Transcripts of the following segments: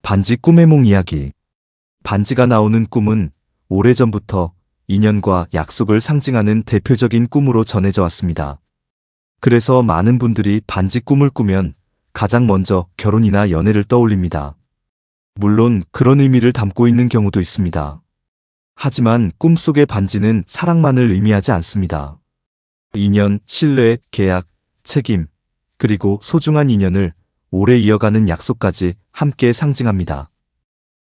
반지 꿈의 몽 이야기. 반지가 나오는 꿈은 오래전부터 인연과 약속을 상징하는 대표적인 꿈으로 전해져 왔습니다. 그래서 많은 분들이 반지 꿈을 꾸면 가장 먼저 결혼이나 연애를 떠올립니다. 물론 그런 의미를 담고 있는 경우도 있습니다. 하지만 꿈속의 반지는 사랑만을 의미하지 않습니다. 인연, 신뢰, 계약, 책임, 그리고 소중한 인연을 오래 이어가는 약속까지 함께 상징합니다.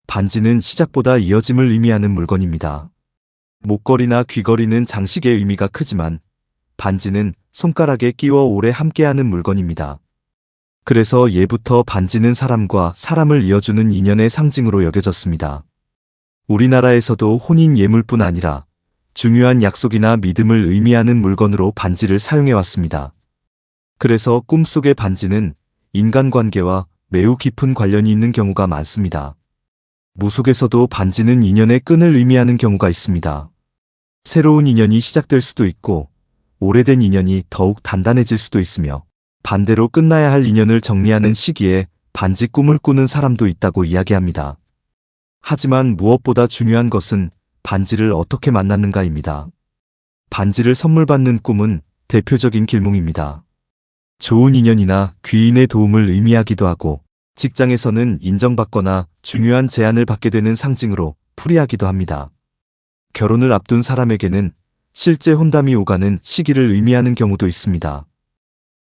반지는 시작보다 이어짐을 의미하는 물건입니다. 목걸이나 귀걸이는 장식의 의미가 크지만 반지는 손가락에 끼워 오래 함께하는 물건입니다. 그래서 예부터 반지는 사람과 사람을 이어주는 인연의 상징으로 여겨졌습니다. 우리나라에서도 혼인 예물뿐 아니라 중요한 약속이나 믿음을 의미하는 물건으로 반지를 사용해 왔습니다. 그래서 꿈속의 반지는 인간관계와 매우 깊은 관련이 있는 경우가 많습니다. 무속에서도 반지는 인연의 끈을 의미하는 경우가 있습니다. 새로운 인연이 시작될 수도 있고 오래된 인연이 더욱 단단해질 수도 있으며 반대로 끝나야 할 인연을 정리하는 시기에 반지 꿈을 꾸는 사람도 있다고 이야기합니다. 하지만 무엇보다 중요한 것은 반지를 어떻게 만났는가입니다. 반지를 선물 받는 꿈은 대표적인 길몽입니다. 좋은 인연이나 귀인의 도움을 의미하기도 하고 직장에서는 인정받거나 중요한 제안을 받게 되는 상징으로 풀이하기도 합니다. 결혼을 앞둔 사람에게는 실제 혼담이 오가는 시기를 의미하는 경우도 있습니다.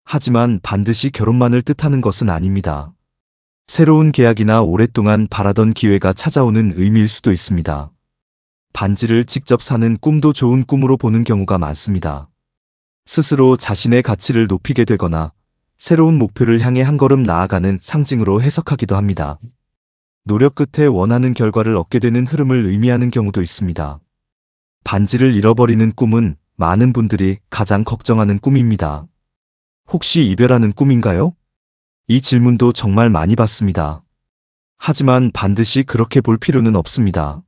하지만 반드시 결혼만을 뜻하는 것은 아닙니다. 새로운 계약이나 오랫동안 바라던 기회가 찾아오는 의미일 수도 있습니다. 반지를 직접 사는 꿈도 좋은 꿈으로 보는 경우가 많습니다. 스스로 자신의 가치를 높이게 되거나 새로운 목표를 향해 한 걸음 나아가는 상징으로 해석하기도 합니다. 노력 끝에 원하는 결과를 얻게 되는 흐름을 의미하는 경우도 있습니다. 반지를 잃어버리는 꿈은 많은 분들이 가장 걱정하는 꿈입니다. 혹시 이별하는 꿈인가요? 이 질문도 정말 많이 받습니다. 하지만 반드시 그렇게 볼 필요는 없습니다.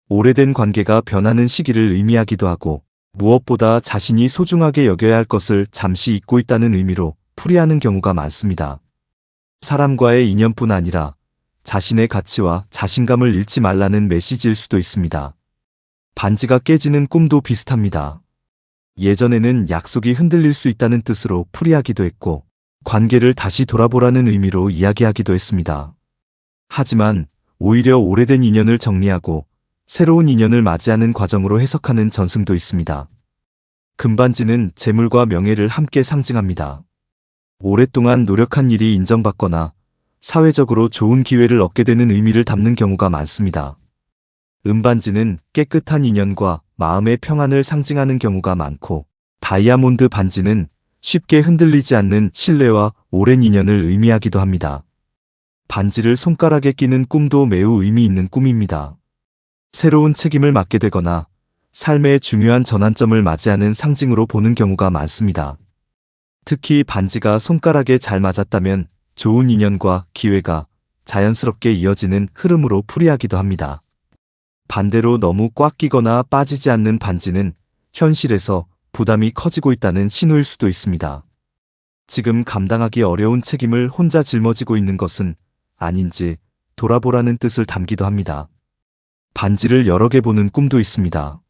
오래된 관계가 변하는 시기를 의미하기도 하고 무엇보다 자신이 소중하게 여겨야 할 것을 잠시 잊고 있다는 의미로 풀이하는 경우가 많습니다. 사람과의 인연뿐 아니라 자신의 가치와 자신감을 잃지 말라는 메시지일 수도 있습니다. 반지가 깨지는 꿈도 비슷합니다. 예전에는 약속이 흔들릴 수 있다는 뜻으로 풀이하기도 했고 관계를 다시 돌아보라는 의미로 이야기하기도 했습니다. 하지만 오히려 오래된 인연을 정리하고 새로운 인연을 맞이하는 과정으로 해석하는 전승도 있습니다. 금반지는 재물과 명예를 함께 상징합니다. 오랫동안 노력한 일이 인정받거나 사회적으로 좋은 기회를 얻게 되는 의미를 담는 경우가 많습니다. 은반지는 깨끗한 인연과 마음의 평안을 상징하는 경우가 많고 다이아몬드 반지는 쉽게 흔들리지 않는 신뢰와 오랜 인연을 의미하기도 합니다. 반지를 손가락에 끼는 꿈도 매우 의미 있는 꿈입니다. 새로운 책임을 맡게 되거나 삶의 중요한 전환점을 맞이하는 상징으로 보는 경우가 많습니다. 특히 반지가 손가락에 잘 맞았다면 좋은 인연과 기회가 자연스럽게 이어지는 흐름으로 풀이하기도 합니다. 반대로 너무 꽉 끼거나 빠지지 않는 반지는 현실에서 부담이 커지고 있다는 신호일 수도 있습니다. 지금 감당하기 어려운 책임을 혼자 짊어지고 있는 것은 아닌지 돌아보라는 뜻을 담기도 합니다. 반지를 여러 개 보는 꿈도 있습니다.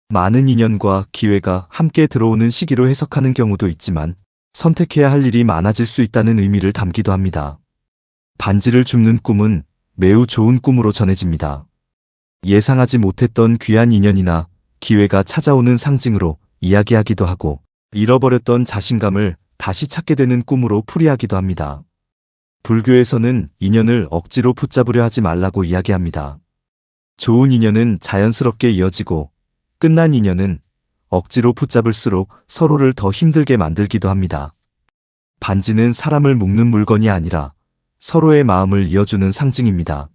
많은 인연과 기회가 함께 들어오는 시기로 해석하는 경우도 있지만 선택해야 할 일이 많아질 수 있다는 의미를 담기도 합니다. 반지를 줍는 꿈은 매우 좋은 꿈으로 전해집니다. 예상하지 못했던 귀한 인연이나 기회가 찾아오는 상징으로 이야기하기도 하고 잃어버렸던 자신감을 다시 찾게 되는 꿈으로 풀이하기도 합니다. 불교에서는 인연을 억지로 붙잡으려 하지 말라고 이야기합니다. 좋은 인연은 자연스럽게 이어지고 끝난 인연은 억지로 붙잡을수록 서로를 더 힘들게 만들기도 합니다. 반지는 사람을 묶는 물건이 아니라 서로의 마음을 이어주는 상징입니다.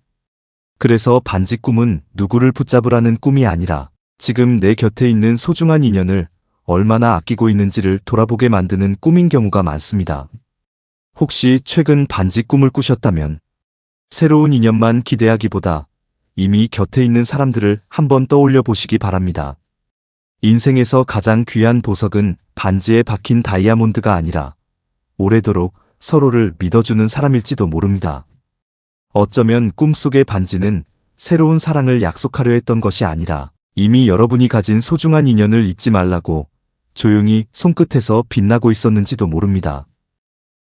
그래서 반지 꿈은 누구를 붙잡으라는 꿈이 아니라 지금 내 곁에 있는 소중한 인연을 얼마나 아끼고 있는지를 돌아보게 만드는 꿈인 경우가 많습니다. 혹시 최근 반지 꿈을 꾸셨다면 새로운 인연만 기대하기보다 이미 곁에 있는 사람들을 한번 떠올려 보시기 바랍니다. 인생에서 가장 귀한 보석은 반지에 박힌 다이아몬드가 아니라 오래도록 서로를 믿어주는 사람일지도 모릅니다. 어쩌면 꿈속의 반지는 새로운 사랑을 약속하려 했던 것이 아니라 이미 여러분이 가진 소중한 인연을 잊지 말라고 조용히 손끝에서 빛나고 있었는지도 모릅니다.